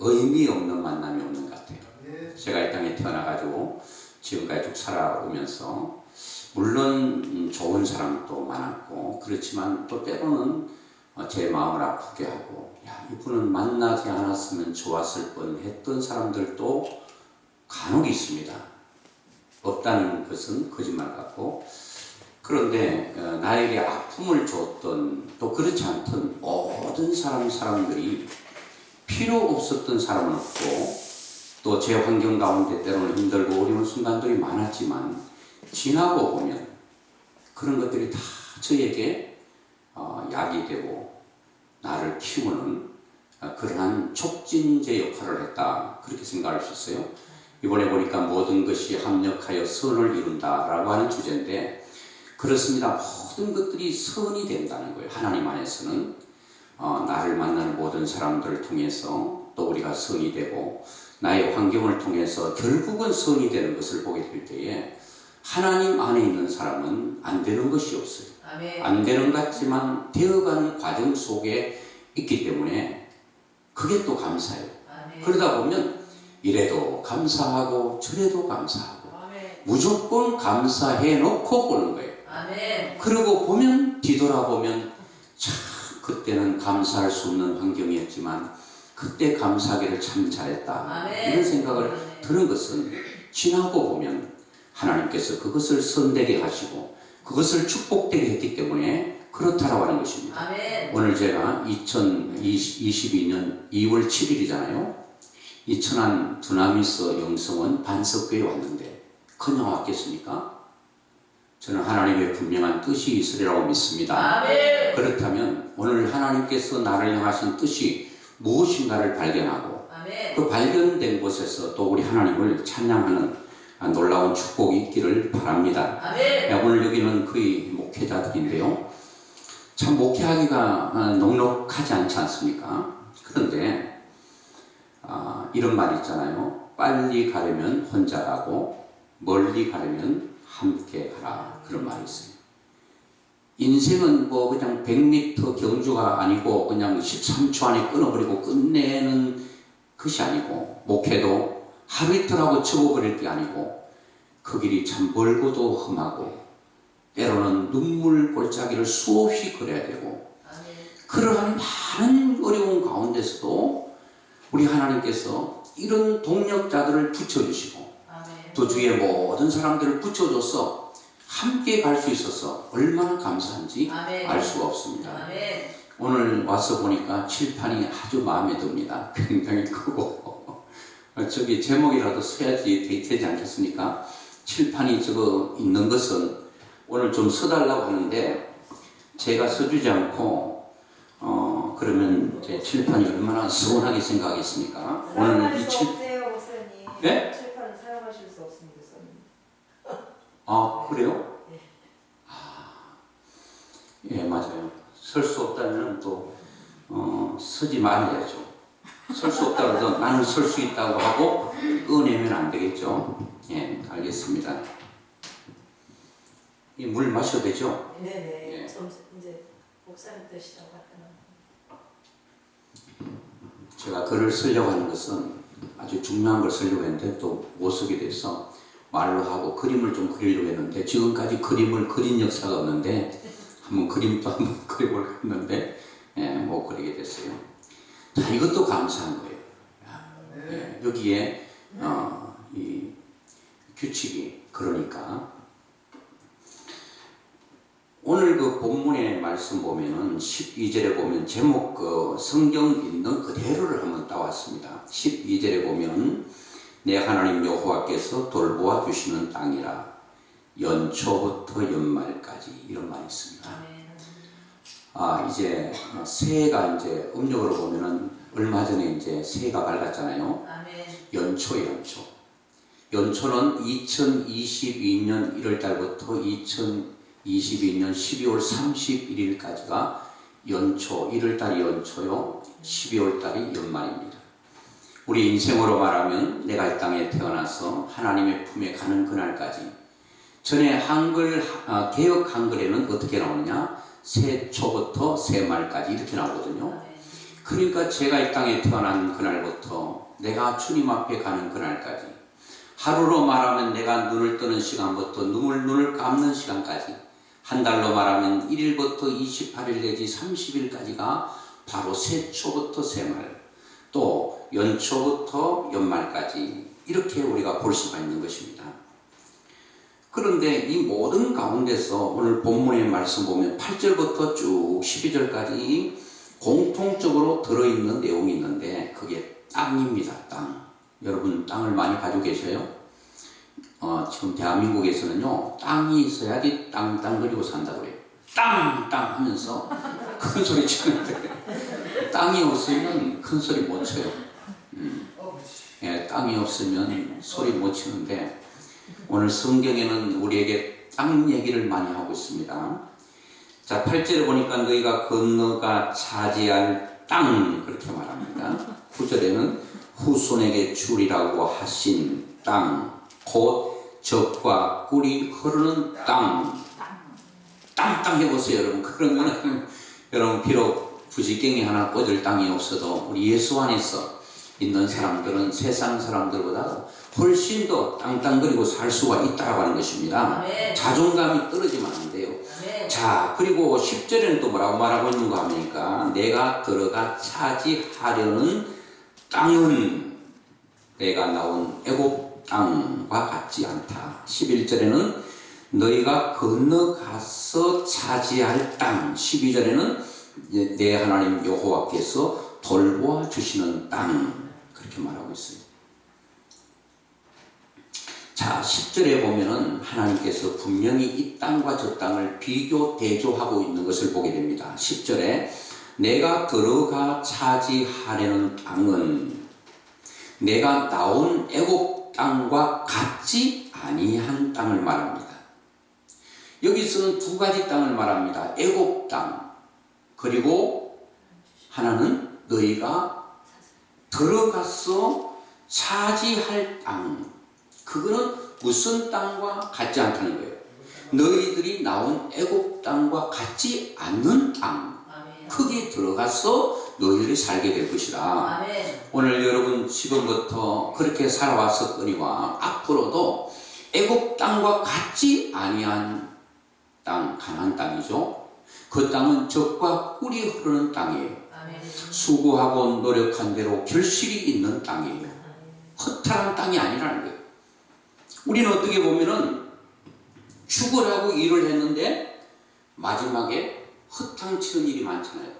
의미 없는 만남이 없는 것 같아요. 제가 이 땅에 태어나가지고 지금까지 쭉 살아오면서 물론 좋은 사람도 많았고 그렇지만 또 때로는 제 마음을 아프게 하고 야 이분은 만나지 않았으면 좋았을 뻔했던 사람들도 간혹 있습니다. 없다는 것은 거짓말 같고 그런데 나에게 아픔을 줬던 또 그렇지 않던 모든 사람들이 필요 없었던 사람은 없고 또 제 환경 가운데 때로는 힘들고 어려운 순간들이 많았지만 지나고 보면 그런 것들이 다 저에게 약이 되고 나를 키우는 그러한 촉진제 역할을 했다 그렇게 생각할 수 있어요. 이번에 보니까 모든 것이 합력하여 선을 이룬다라고 하는 주제인데 그렇습니다. 모든 것들이 선이 된다는 거예요. 하나님 안에서는 나를 만나는 모든 사람들을 통해서 또 우리가 선이 되고 나의 환경을 통해서 결국은 선이 되는 것을 보게 될 때에 하나님 안에 있는 사람은 안 되는 것이 없어요. 아멘. 안 되는 것 같지만 되어가는 과정 속에 있기 때문에 그게 또 감사해요. 아멘. 그러다 보면 이래도 감사하고 저래도 감사하고 아멘. 무조건 감사해 놓고 보는 거예요. 아멘. 그러고 보면 뒤돌아보면 참 그때는 감사할 수 없는 환경이었지만 그때 감사하기를 참 잘했다. 아멘. 이런 생각을 드는 것은 지나고 보면 하나님께서 그것을 선되게 하시고 그것을 축복되게 했기 때문에 그렇다라고 하는 것입니다. 아멘. 오늘 제가 2022년 2월 7일이잖아요. 이 천안 두나미스 영성원 반석교에 왔는데 그냥 왔겠습니까? 저는 하나님의 분명한 뜻이 있으리라고 믿습니다. 아멘. 그렇다면 오늘 하나님께서 나를 향하신 뜻이 무엇인가를 발견하고 아멘. 그 발견된 곳에서 또 우리 하나님을 찬양하는 놀라운 축복이 있기를 바랍니다. 아멘. 오늘 여기는 거의 목회자들인데요. 참 목회하기가 넉넉하지 않지 않습니까? 그런데 이런 말 있잖아요. 빨리 가려면 혼자 가고 멀리 가려면 함께 가라. 그런 말이 있어요. 인생은 뭐 그냥 100m 경주가 아니고 그냥 13초 안에 끊어버리고 끝내는 것이 아니고 목회도 하루 이틀 하고 접어버릴 게 아니고 그 길이 참 멀고도 험하고 때로는 눈물 골짜기를 수없이 걸어야 되고 그러한 많은 어려운 가운데서도 우리 하나님께서 이런 동력자들을 붙여주시고 또 주위의 모든 사람들을 붙여줘서 함께 갈 수 있어서 얼마나 감사한지 아멘. 알 수가 없습니다. 아멘. 오늘 와서 보니까 칠판이 아주 마음에 듭니다. 굉장히 크고 저기 제목이라도 써야지 되지 않겠습니까? 칠판이 저거 있는 것은 오늘 좀 써달라고 하는데 제가 써주지 않고 그러면 제 칠판이 얼마나 서운하게 생각하겠습니까? 오늘 이 칠... 네? 칠판을 사용하실 수 없습니다. 아 그래요? 네. 예 맞아요. 설 수 없다면 또 쓰지 말아야죠. 설 수 없다고 해서 나는 설 수 있다고 하고 꺼내면 안 되겠죠. 예 알겠습니다. 이 물 마셔도 되죠? 네네. 예. 좀 이제 목사님 뜻이라고 하더라고요. 제가 글을 쓰려고 하는 것은 아주 중요한 걸 쓰려고 했는데 또 못 쓰게 돼서 말로 하고 그림을 좀 그리려고 했는데 지금까지 그림을 그린 역사가 없는데 한번 그림도 한번 그려볼까 했는데 못 그리게 됐어요. 자 이것도 감사한 거예요. 여기에 이 규칙이 그러니까 오늘 그 본문의 말씀 보면은 12절에 보면 제목 그 성경 있는 그대로를 한번 따왔습니다. 12절에 보면 내 하나님 여호와께서 돌보아 주시는 땅이라 연초부터 연말까지 이런 말이 있습니다. 이제 새해가 이제 음력으로 보면은 얼마 전에 이제 새해가 밝았잖아요. 연초는 2022년 1월 달부터 2022년 12월 31일까지가 연초, 1월 달이 연초요, 12월 달이 연말입니다. 우리 인생으로 말하면 내가 이 땅에 태어나서 하나님의 품에 가는 그날까지 전에 개역 한글에는 어떻게 나오느냐? 새초부터 새말까지 이렇게 나오거든요. 그러니까 제가 이 땅에 태어난 그날부터 내가 주님 앞에 가는 그날까지, 하루로 말하면 내가 눈을 뜨는 시간부터 눈을 감는 시간까지, 한 달로 말하면 1일부터 28일 내지 30일까지가 바로 새초부터 새말, 또 연초부터 연말까지 이렇게 우리가 볼 수가 있는 것입니다. 그런데 이 모든 가운데서 오늘 본문의 말씀 보면 8절부터 쭉 12절까지 공통적으로 들어있는 내용이 있는데 그게 땅입니다. 땅. 여러분 땅을 많이 가지고 계셔요? 지금 대한민국에서는요, 땅이 있어야지 땅땅거리고 산다고 그래요. 땅! 땅! 하면서 큰 소리 치는데 땅이 없으면 큰 소리 못 쳐요. 예, 땅이 없으면 소리 못 치는데 오늘 성경에는 우리에게 땅 얘기를 많이 하고 있습니다. 자, 8절에 보니까 너희가 건너가 차지할 땅 그렇게 말합니다. 9절에는 후손에게 주리라고 하신 땅, 곧 젖과 꿀이 흐르는 땅. 땅 해보세요, 여러분. 그러면 여러분 비록 부지깽이 하나 꽂을 땅이 없어도 우리 예수 안에서 있는 사람들은 세상 사람들보다 훨씬 더 땅땅거리고 살 수가 있다고 하는 것입니다. 아멘. 자존감이 떨어지면 안 돼요. 아멘. 자, 그리고 10절에는 또 뭐라고 말하고 있는가 하니까 내가 들어가 차지하려는 땅은 내가 나온 애굽 땅과 같지 않다. 11절에는 너희가 건너가서 차지할 땅, 12절에는 내 하나님 여호와께서 돌보아 주시는 땅 그렇게 말하고 있어요. 자, 10절에 보면은 하나님께서 분명히 이 땅과 저 땅을 비교 대조하고 있는 것을 보게 됩니다. 10절에 내가 들어가 차지하려는 땅은 내가 나온 애굽 땅과 같지 아니한 땅을 말합니다. 여기서는 두 가지 땅을 말합니다. 애굽 땅, 그리고 하나는 너희가 들어가서 차지할 땅. 그거는 무슨 땅과 같지 않다는 거예요. 너희들이 나온 애굽 땅과 같지 않는 땅. 아멘. 거기에 들어가서 너희들이 살게 될 것이다. 아멘. 오늘 여러분 지금부터 그렇게 살아왔었거니와 앞으로도 애굽 땅과 같지 아니한 땅, 가나안 땅이죠. 그 땅은 젖과 꿀이 흐르는 땅이에요. 아멘. 수고하고 노력한 대로 결실이 있는 땅이에요. 허탈한 땅이 아니라는 거예요. 우리는 어떻게 보면은 죽으라고 일을 했는데 마지막에 허탕치는 일이 많잖아요.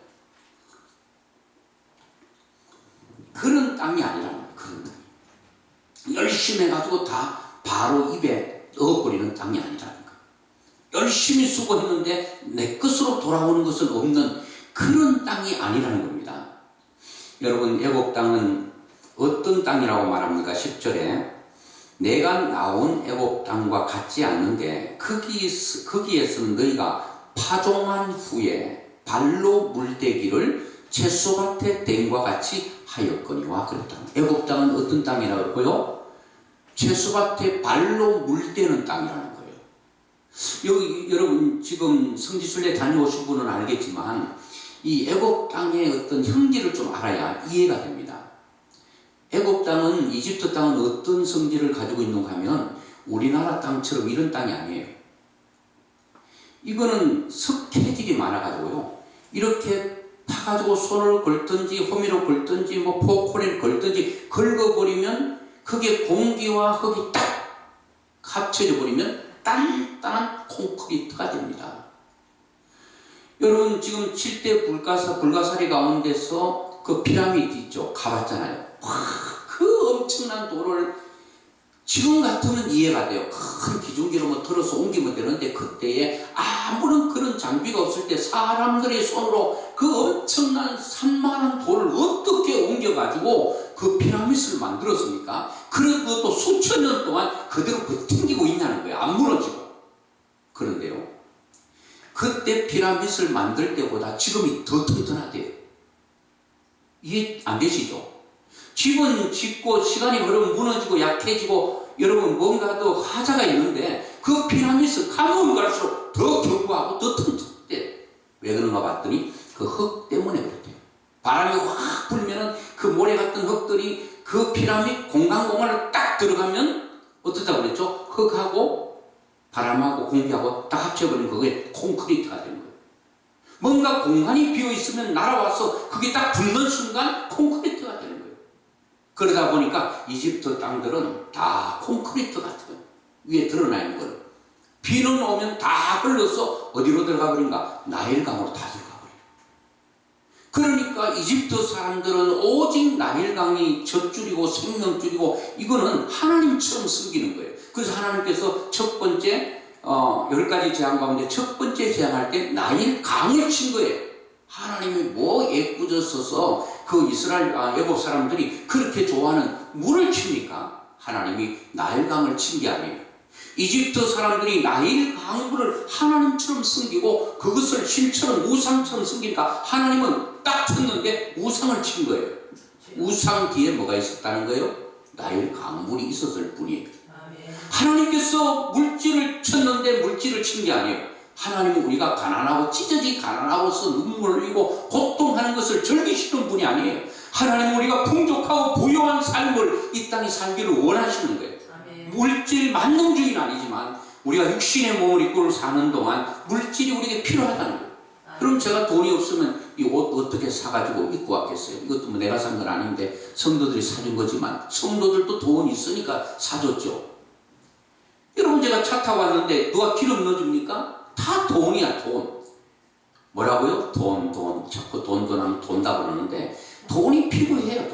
그런 땅이 아니라는 거예요. 그런 땅이. 열심히 해가지고 다 바로 입에 넣어버리는 땅이 아니라는 거예요. 열심히 수고했는데 내 것으로 돌아오는 것은 없는 그런 땅이 아니라는 겁니다. 여러분 애굽 땅은 어떤 땅이라고 말합니까? 10절에 내가 나온 애굽 땅과 같지 않는데 거기에서는 너희가 파종한 후에 발로 물대기를 채소밭에 댐과 같이 하였거니와 그랬다. 애굽 땅은 어떤 땅이라고 그러고요? 채소밭에 발로 물대는 땅이라는 거예요. 여기 여러분 지금 성지순례 다녀오신 분은 알겠지만 이 애굽 땅의 어떤 형질을 좀 알아야 이해가 됩니다. 애굽 땅은 이집트 땅은 어떤 성질을 가지고 있는가 하면 우리나라 땅처럼 이런 땅이 아니에요. 이거는 석회질이 많아가지고요. 이렇게 파가지고 손을 걸든지 호미로 걸든지 뭐 포크를 걸든지 긁어버리면 그게 공기와 흙이 딱 합쳐져 버리면 단단한 콘크리트가 됩니다. 여러분 지금 7대 불가사리 가운데서 그 피라미드 있죠. 가봤잖아요. 그 엄청난 돌을 지금 같으면 이해가 돼요. 큰 기중기로 뭐 들어서 옮기면 되는데 그때에 아무런 그런 장비가 없을 때 사람들의 손으로 그 엄청난 산만한 돌을 어떻게 옮겨가지고 그 피라미드를 만들었습니까? 그리고 그것도 수천 년 동안 그대로 버티고 있냐는 거예요. 안 무너지고. 그런데요, 그때 피라미드를 만들 때보다 지금이 더 튼튼하대요. 이해 안 되시죠? 집은 짓고 시간이 흐르면 무너지고 약해지고 여러분 뭔가 더 하자가 있는데 그 피라미드 가면 갈수록 더 견고하고 더 튼튼해. 왜 그런가 봤더니 그 흙 때문에 그렇대요. 바람이 확 불면은 그 모래 같은 흙들이 그 피라미드 공간을 딱 들어가면 어떻다고 그랬죠? 흙하고 바람하고 공기하고 딱 합쳐버리면 그게 콘크리트가 되는 거예요. 뭔가 공간이 비어있으면 날아와서 그게 딱 붙는 순간 콘크리트가 되는 거예요. 그러다 보니까 이집트 땅들은 다 콘크리트 같아요. 위에 드러나 있는 거예요. 비는 오면 다 흘러서 어디로 들어가 버린가? 나일강으로 다 들어가 버려요. 그러니까 이집트 사람들은 오직 나일강이 젖줄이고 생명줄이고 이거는 하나님처럼 섬기는 거예요. 그래서 하나님께서 첫 번째 10가지 재앙 가운데 첫 번째 재앙할 때 나일강을 친 거예요. 하나님이 뭐 애꿎어서서 그 이스라엘 애굽 사람들이 그렇게 좋아하는 물을 칩니까? 하나님이 나일강을 친 게 아니에요. 이집트 사람들이 나일 강물을 하나님처럼 섬기고 그것을 신처럼 우상처럼 섬기니까 하나님은 딱 쳤는데 우상을 친 거예요. 우상 뒤에 뭐가 있었다는 거예요? 나일 강물이 있었을 뿐이에요. 하나님께서 물질을 쳤는데 물질을 친 게 아니에요. 하나님은 우리가 가난하고 찢어지 가난하고서 눈물을 흘리고 고통하는 것을 즐기시는 분이 아니에요. 하나님은 우리가 풍족하고 부유한 삶을 이 땅에 살기를 원하시는 거예요. 물질 만능주의는 아니지만 우리가 육신의 몸을 입고 사는 동안 물질이 우리에게 필요하다는 거예요. 그럼 제가 돈이 없으면 이 옷 어떻게 사가지고 입고 왔겠어요? 이것도 뭐 내가 산 건 아닌데 성도들이 사준 거지만 성도들도 돈이 있으니까 사줬죠. 여러분 제가 차 타고 왔는데 누가 기름 넣어줍니까? 다 돈이야 돈. 뭐라고요? 돈. 자꾸 돈 하면 돈다 그러는데 돈이 필요해요.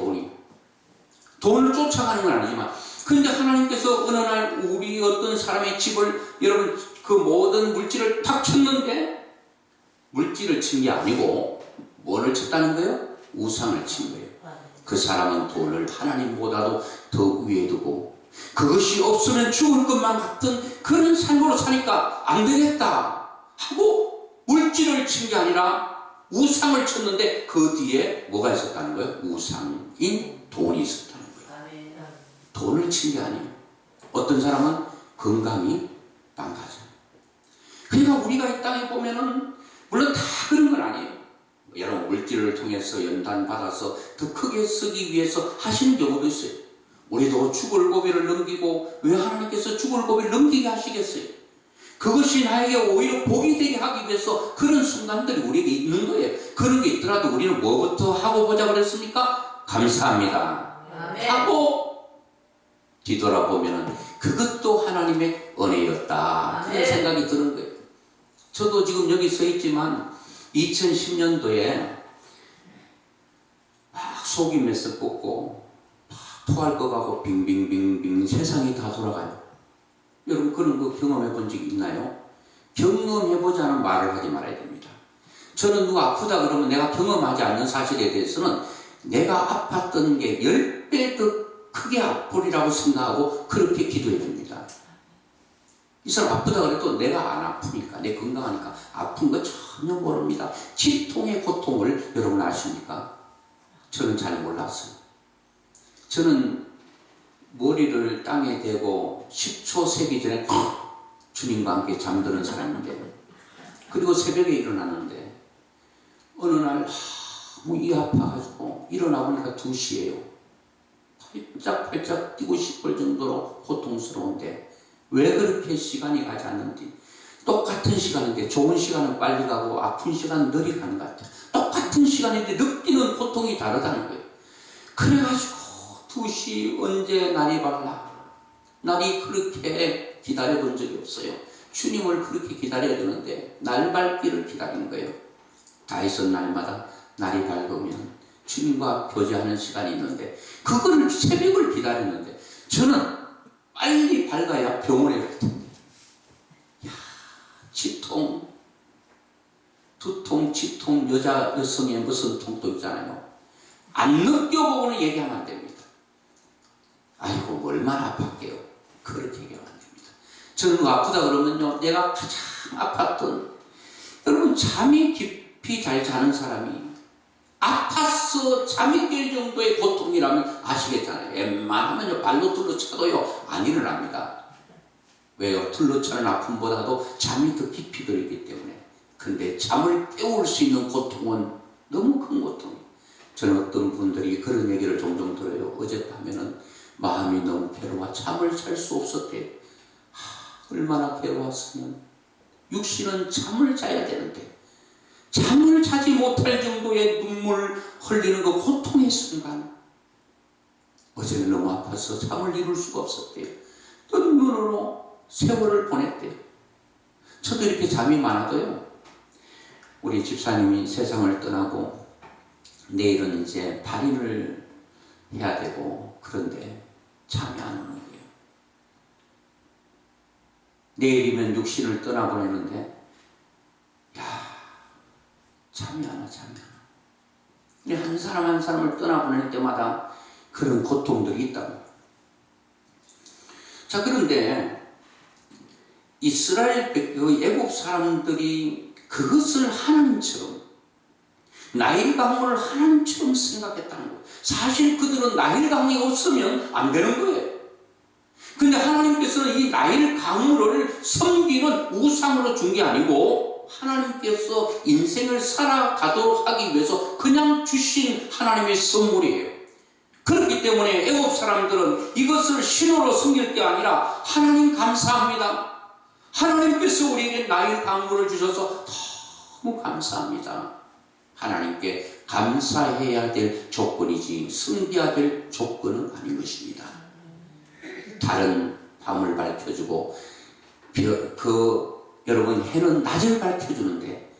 돈을 쫓아가는 건 아니지만 그런데 하나님께서 어느 날 우리 어떤 사람의 집을 여러분 그 모든 물질을 탁 쳤는데 물질을 친 게 아니고 뭐를 쳤다는 거예요? 우상을 친 거예요. 그 사람은 돈을 하나님보다도 더 위에 두고 그것이 없으면 죽을 것만 같은 그런 삶으로 사니까 안 되겠다 하고 물질을 친 게 아니라 우상을 쳤는데 그 뒤에 뭐가 있었다는 거예요? 우상인 돈이 있었다는 거예요. 돈을 친 게 아니에요. 어떤 사람은 건강이 망가져요. 그러니까 우리가 이 땅에 보면은 물론 다 그런 건 아니에요. 여러분 물질을 통해서 연단받아서 더 크게 쓰기 위해서 하시는 경우도 있어요. 우리도 죽을 고비를 넘기고 왜 하나님께서 죽을 고비를 넘기게 하시겠어요? 그것이 나에게 오히려 복이 되게 하기 위해서 그런 순간들이 우리에게 있는 거예요. 그런 게 있더라도 우리는 뭐부터 하고 보자 그랬습니까? 감사합니다. 하고 뒤돌아보면 그것도 하나님의 은혜였다. 그런 생각이 드는 거예요. 저도 지금 여기 서 있지만 2010년도에 막 속이 메서 꽂고 막 토할 것 같고 빙빙빙빙 세상이 다 돌아가요. 여러분 그런 거 경험해 본 적 있나요? 경험해보자는 말을 하지 말아야 됩니다. 저는 누가 아프다 그러면 내가 경험하지 않는 사실에 대해서는 내가 아팠던 게 10배 더 크게 아프리라고 생각하고 그렇게 기도해 줍니다. 이 사람 아프다 그래도 내가 안 아프니까 내 건강하니까 아픈 거 전혀 모릅니다. 치통의 고통을 여러분 아십니까? 저는 잘 몰랐어요. 저는 머리를 땅에 대고 10초 세기 전에 주님과 함께 잠드는 사람인데 그리고 새벽에 일어났는데 어느 날 이 아파가지고 일어나 보니까 2시예요. 팔짝 뛰고 싶을 정도로 고통스러운데 왜 그렇게 시간이 가지 않는지 똑같은 시간인데 좋은 시간은 빨리 가고 아픈 시간은 느리 가는 것 같아요. 똑같은 시간인데 느끼는 고통이 다르다는 거예요. 그래가지고 2시 언제 날이 밝나 날이 그렇게 기다려본 적이 없어요. 주님을 그렇게 기다려야 되는데 날 밝기를 기다리는 거예요. 다윗은 날마다 날이 밝으면 주님과 교제하는 시간이 있는데 그거를 새벽을 기다렸는데 저는 빨리 밝아야 병원에 갈 텐데 치통, 두통, 치통, 여성의 무슨 통도 있잖아요. 안 느껴보고는 얘기하면 안 됩니다. 아이고 얼마나 아팠게요. 그렇게 얘기하면 안 됩니다. 저는 아프다 그러면요 내가 가장 아팠던 여러분 잠이 깊이 잘 자는 사람이 아파서 잠이 깰 정도의 고통이라면 아시겠잖아요. 웬만하면요 발로 둘러 차도요 안 일어납니다. 왜요? 둘러 차는 아픔보다도 잠이 더 깊이 들어있기 때문에. 근데 잠을 깨울 수 있는 고통은 너무 큰 고통이에요. 저는 어떤 분들이 그런 얘기를 종종 들어요. 어젯밤에는 마음이 너무 괴로워 잠을 잘 수 없었대요. 얼마나 괴로웠으면. 육신은 잠을 자야 되는데 잠을 자지 못할 정도의 눈물 흘리는 그 고통의 순간, 어제는 너무 아파서 잠을 이룰 수가 없었대요. 뜬 눈으로 세월을 보냈대요. 저도 이렇게 잠이 많아도요, 우리 집사님이 세상을 떠나고 내일은 이제 발인을 해야 되고, 그런데 잠이 안 오는 거예요. 내일이면 육신을 떠나보내는데 잠이 안 와, 잠이 안 와. 근데 한 사람 한 사람을 떠나보낼 때마다 그런 고통들이 있다고. 자, 그런데 이스라엘 애국 사람들이 그것을 하나님처럼, 나일 강물을 하나님처럼 생각했다는 거예요. 사실 그들은 나일 강이 없으면 안 되는 거예요. 근데 하나님께서는 이 나일 강물을 섬기는 우상으로 준 게 아니고 하나님께서 인생을 살아가도록 하기 위해서 그냥 주신 하나님의 선물이에요. 그렇기 때문에 애국 사람들은 이것을 신호로 섬길 게 아니라 하나님 감사합니다. 하나님께서 우리에게 나일 강물을 주셔서 너무 감사합니다. 하나님께 감사해야 될 조건이지 섬겨야 될 조건은 아닌 것입니다. 달은 밤을 밝혀주고 여러분 해는 낮을 밝혀주는데,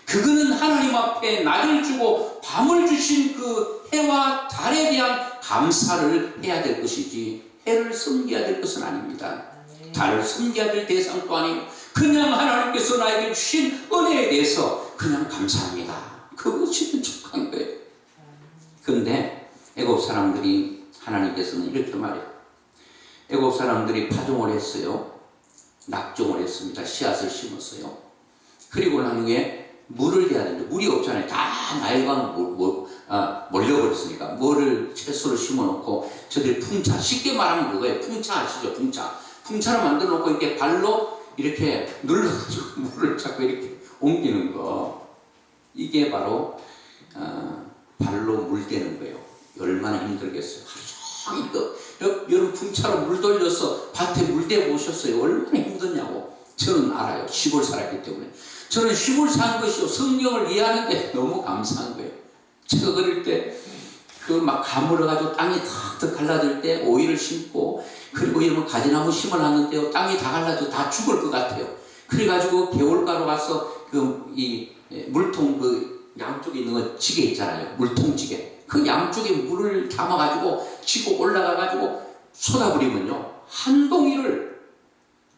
그거는 하나님 앞에 낮을 주고 밤을 주신 그 해와 달에 대한 감사를 해야 될 것이지 해를 섬겨야 될 것은 아닙니다. 달을 섬겨야 될 대상도 아니고 그냥 하나님께서 나에게 주신 은혜에 대해서 그냥 감사합니다. 그것이 부족한 거예요. 그런데 애국 사람들이, 하나님께서는 이렇게 말해요. 애국 사람들이 파종을 했어요. 낙종을 했습니다. 씨앗을 심었어요. 그리고 나중에 물을 대야 되는데 물이 없잖아요. 다 나일강 몰려버렸으니까 뭐를 채소를 심어놓고 저들이 풍차, 쉽게 말하면 그거예요. 풍차 아시죠? 풍차를 만들어 놓고 이렇게 발로 이렇게 눌러가지고 물을 자꾸 이렇게 옮기는 거, 이게 바로 발로 물 대는 거예요. 얼마나 힘들겠어요. 하루 종일 여러분 풍차로 물 돌려서 밭에 물 대고 오셨어요. 얼마나 힘드냐고. 저는 알아요. 시골 살았기 때문에. 저는 시골 사는 것이요, 성경을 이해하는데 너무 감사한 거예요. 제가 그럴 때 그 막 가물어가지고 땅이 탁 갈라질 때 오이를 심고, 그리고 이러면 가지나무 심어놨는데요, 땅이 다 갈라져 다 죽을 것 같아요. 그래가지고 개울가로 가서 이 물통 그 양쪽에 있는 거 지게 있잖아요. 물통지게. 그 양쪽에 물을 담아가지고 지고 올라가가지고 쏟아버리면요, 한 동이를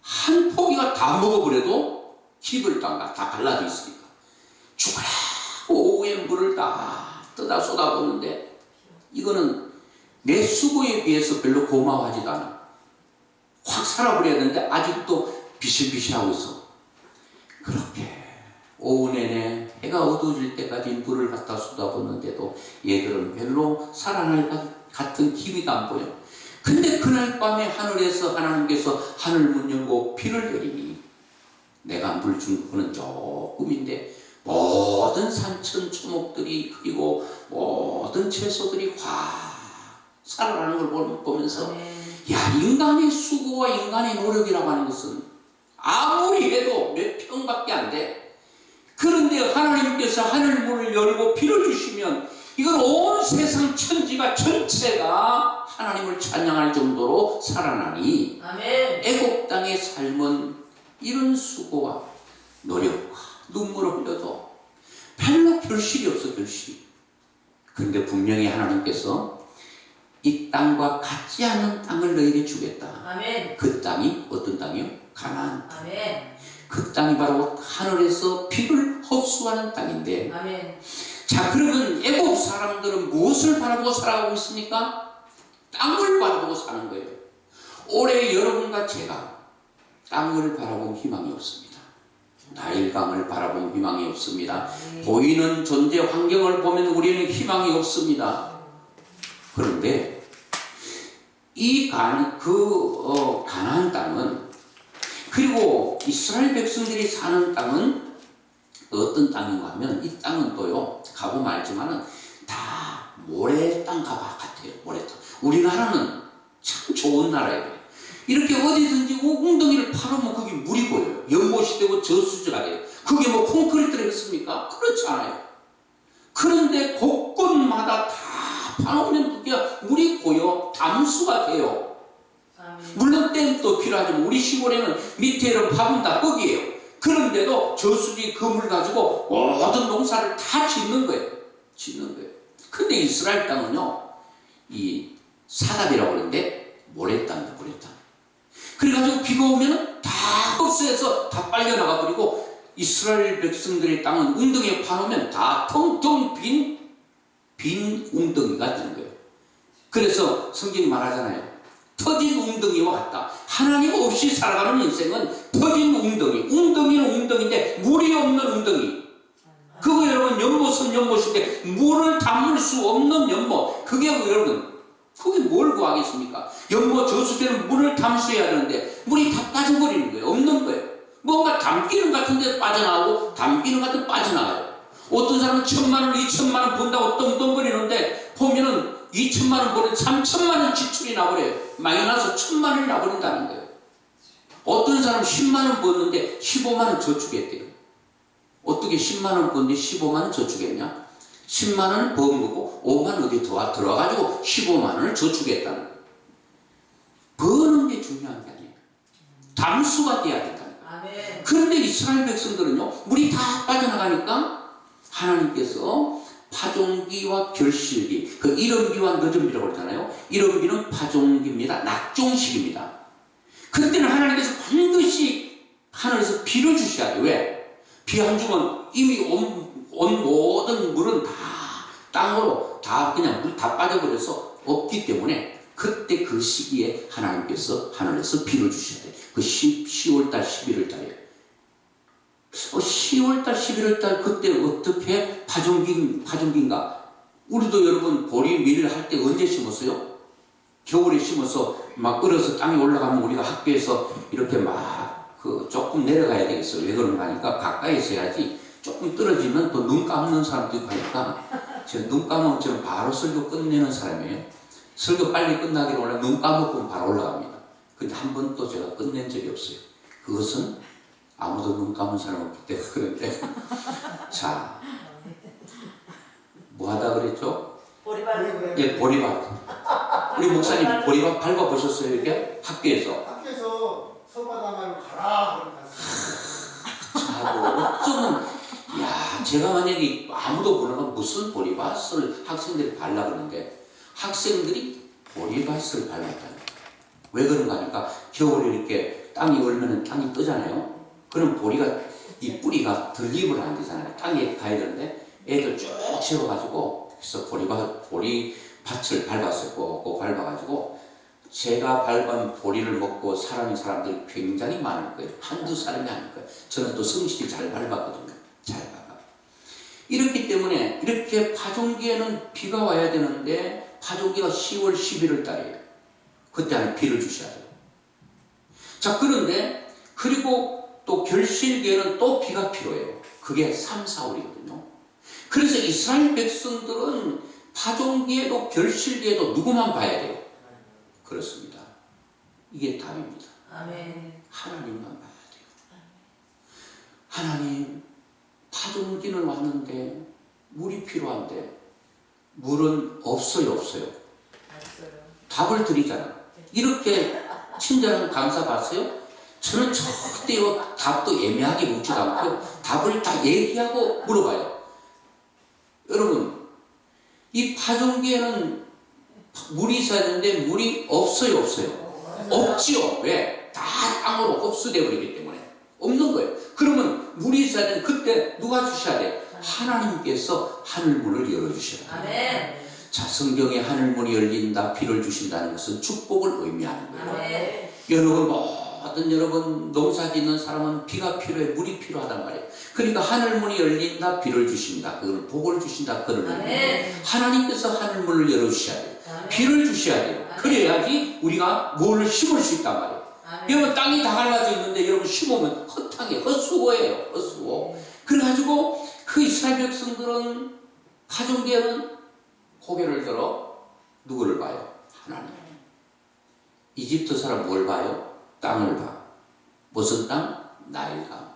한 포기가 다 먹어버려도 기들 땅가 다 갈라져 있으니까 죽으라고 오후에 물을 다 떠다 쏟아붓는데, 이거는 내 수고에 비해서 별로 고마워하지도 않아. 확 살아버려야 되는데 아직도 비실비실하고 있어. 그렇게 오후 내내 해가 어두워질 때까지 물을 갖다 쏟아붓는데도 얘들은 별로 살아날 같은 기미가 안 보여. 근데 그날 밤에 하늘에서 하나님께서 하늘 문 열고 비를 내리니 내가 물 준 거는 조금인데 모든 산천 초목들이, 그리고 모든 채소들이 확 살아나는 걸 보면서 야, 인간의 수고와 인간의 노력이라고 하는 것은 아무리 해도 몇 평밖에 안 돼. 그런데 하나님께서 하늘문을 열고 비를 주시면 이건 온 세상 천지가 전체가 하나님을 찬양할 정도로 살아나니, 아멘. 애국 땅의 삶은 이런 수고와 노력과 눈물을 흘려도 별로 결실이 없어, 결실이. 그런데 분명히 하나님께서 이 땅과 같지 않은 땅을 너에게 주겠다. 아멘. 그 땅이 어떤 땅이요? 가나안 땅. 아멘. 그 땅이 바로 하늘에서 피를 흡수하는 땅인데, 아멘. 자, 그러면 애국 사람들은 무엇을 바라보고 살아가고 있습니까? 땅을 바라보고 사는 거예요. 올해 여러분과 제가 땅을 바라본 희망이 없습니다. 나일강을 바라본 희망이 없습니다. 보이는 존재 환경을 보면 우리는 희망이 없습니다. 그런데 이 가나안 땅은, 그리고 이스라엘 백성들이 사는 땅은 어떤 땅인가 하면, 이 땅은 또요, 가보면 알지만은 다 모래땅과 같아요. 모래땅. 우리나라는 참 좋은 나라예요. 이렇게 어디든지 웅덩이를 파놓으면 거기 물이 고여요. 연못이 되고 저수지가 돼요. 그게 뭐 콘크리트를 했습니까? 그렇지 않아요. 그런데 곳곳마다 다 파놓으면 그게 물이 고여 담수가 돼요. 물론 댐도 필요하지만 우리 시골에는 밑에 이런 밥은 다 흙이에요. 그런데도 저수지 그 물 가지고 모든 농사를 다 짓는 거예요. 짓는 거예요. 근데 이스라엘 땅은요, 이 사답이라고 그러는데 모래땅이에요, 모래땅. 그래가지고 비가 오면 다 흡수해서 다 빨려나가 버리고 이스라엘 백성들의 땅은 웅덩이에 파놓으면 다 텅텅 빈 웅덩이가 되는 거예요. 그래서 성경이 말하잖아요. 터진 웅덩이와 같다. 하나님 없이 살아가는 인생은 터진 웅덩이. 웅덩이는 웅덩이인데 물이 없는 웅덩이. 그거 여러분 연못은 연못인데 물을 담을 수 없는 연못. 그게 여러분 그게 뭘 구하겠습니까? 연못 저수지는 물을 담수해야 되는데 물이 다 빠져버리는 거예요. 없는 거예요. 뭔가 담기는 같은 데 빠져나가고 담기는 같은 데 빠져나가요. 어떤 사람은 1,000만 원, 2,000만 원 번다고 떵떵거리는데 보면은 2,000만 원 버는 3,000만 원 지출이 나버려요. 마이너스 1,000만 원이 나버린다는 거예요. 어떤 사람은 10만 원 버는데 15만 원 저축했대요. 어떻게 10만 원 버는데 15만 원 저축했냐? 10만 원을 번 거고 5만 원 어디 더 들어가지고 15만 원을 저축했다는 거예요. 버는 게 중요한 게 아니에요. 담수가 돼야 된다는 거예요. 아멘. 그런데 이스라엘 백성들은요, 물이 다 빠져나가니까 하나님께서 파종기와 결실기, 그 이른비와 늦은비라고 그러잖아요. 이른비는 파종기입니다. 낙종식입니다. 그때는 하나님께서 반드시 하늘에서 비를 주셔야 돼요. 왜? 비 안 주면 이미 온 모든 물은 다 땅으로 다 그냥 물 다 빠져버려서 없기 때문에 그때 그 시기에 하나님께서 하늘에서 비를 주셔야 돼요. 그 10월달, 11월달이에요. 10월달, 11월달 그때 어떻게 파종기인가? 우리도 여러분 보리 밀을 할 때 언제 심었어요? 겨울에 심어서 막 끓어서 땅에 올라가면 우리가 학교에서 이렇게 막 그 조금 내려가야 되겠어요. 왜 그런가 하니까 가까이서 해야지. 조금 떨어지면 또 눈 감는 사람도 있고 하니까 제가 눈 감으면 저는 바로 설교 끝내는 사람이에요. 설교 빨리 끝나기로 원래 눈 감고 바로 올라갑니다. 근데 한 번도 제가 끝낸 적이 없어요. 그것은 아무도 눈 감은 사람 없기 때문에 그런데 자, 뭐 하다 그랬죠? 보리발. 예, 보리밥. 우리 목사님 보리밥 밟아보셨어요? 이렇게? 학교에서 서바다마로 가라 그러면 자, 뭐 어쩌면 야, 제가 만약에 아무도 모르면 무슨 보리밭을 학생들이 밟라 그러는데 학생들이 보리밭을 밟았다는 거예요. 왜 그런가 하니까 겨울에 이렇게 땅이 얼면 땅이 뜨잖아요. 그럼 보리가 이 뿌리가 들립을 안 되잖아요. 땅에 가야 되는데 애들 쭉 세워가지고 그래서 보리밭을 밟았어요. 꼭 밟아가지고 제가 밟은 보리를 먹고 살아는 사람들이 굉장히 많을 거예요. 한두 사람이 아닐 거예요. 저는 또 성실히 잘 밟았거든요. 잘 밟아. 이렇기 때문에 이렇게 파종기에는 비가 와야 되는데 파종기가 10월, 11월 달이에요. 그때 안에 비를 주셔야 돼요. 자, 그런데 그리고 또 결실기에는 또 비가 필요해요. 그게 3, 4월이거든요. 그래서 이스라엘 백성들은 파종기에도 결실기에도 누구만 봐야 돼요? 그렇습니다. 이게 답입니다. 아멘. 하나님만 봐야 돼요. 하나님, 파종기는 왔는데 물이 필요한데 물은 없어요, 없어요? 없어요. 답을 드리잖아요. 이렇게 친절한 강사 봤어요? 저는 절대로 답도 애매하게 묻지도 않고 답을 다 얘기하고 물어봐요. 여러분, 이 파종기에는 물이 있어야 되는데 물이 없어요, 없어요? 없지요. 왜? 다 땅으로 흡수되어 버리기 때문에 없는 거예요. 그러면 물이 있어야 되는데 그때 누가 주셔야 돼? 하나님께서 하늘문을 열어주셔야 돼요. 아멘. 자, 성경에 하늘문이 열린다, 비를 주신다는 것은 축복을 의미하는 거예요. 아멘. 여러분 농사 짓는 사람은 비가 필요해, 물이 필요하단 말이에요. 그러니까 하늘문이 열린다, 비를 주신다, 그걸 복을 주신다, 그런 의미예요. 하나님께서 하늘문을 열어주셔야 돼요. 비를 주셔야 돼요. 그래야지 우리가 뭘 심을 수 있단 말이에요. 여러분 땅이 다 갈라져 있는데 여러분 심으면 헛탕이에요. 헛수고예요. 헛수고. 그래가지고 그 이스라엘 백성들은 파종기에는 고개를 들어 누구를 봐요? 하나님. 이집트 사람 뭘 봐요? 땅을 봐. 무슨 땅? 나일강.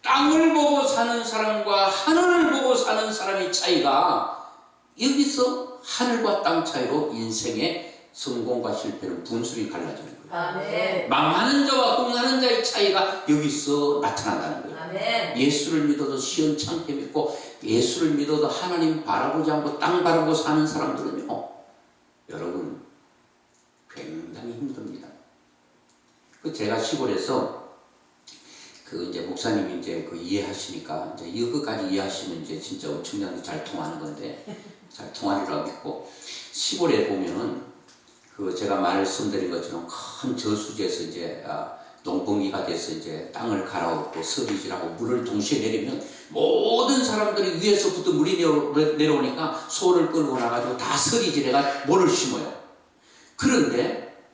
땅을 보고 사는 사람과 하늘을 보고 사는 사람의 차이가 여기서 하늘과 땅 차이로 인생의 성공과 실패는 분수이 갈라지는 거예요. 아멘. 망하는 자와 흥하는 자의 차이가 여기서 나타난다는 거예요. 아멘. 예수를 믿어도 시원찮게 믿고 예수를 믿어도 하나님 바라보지 않고 땅 바라보고 사는 사람들은요, 여러분 굉장히 힘듭니다. 제가 시골에서 이제 목사님이 이제 이해하시니까 이제 이거까지 이해하시면 이제 진짜 엄청나게 잘 통하는 건데 잘 통하리라고 믿고, 시골에 보면은 제가 말씀드린 것처럼 큰 저수지에서 이제 농번기가 돼서 이제 땅을 갈아엎고 서비질하고 물을 동시에 내리면 모든 사람들이 위에서부터 물이 내려오니까 소를 끌고 나가지고 다 서리질해가 모를 심어요. 그런데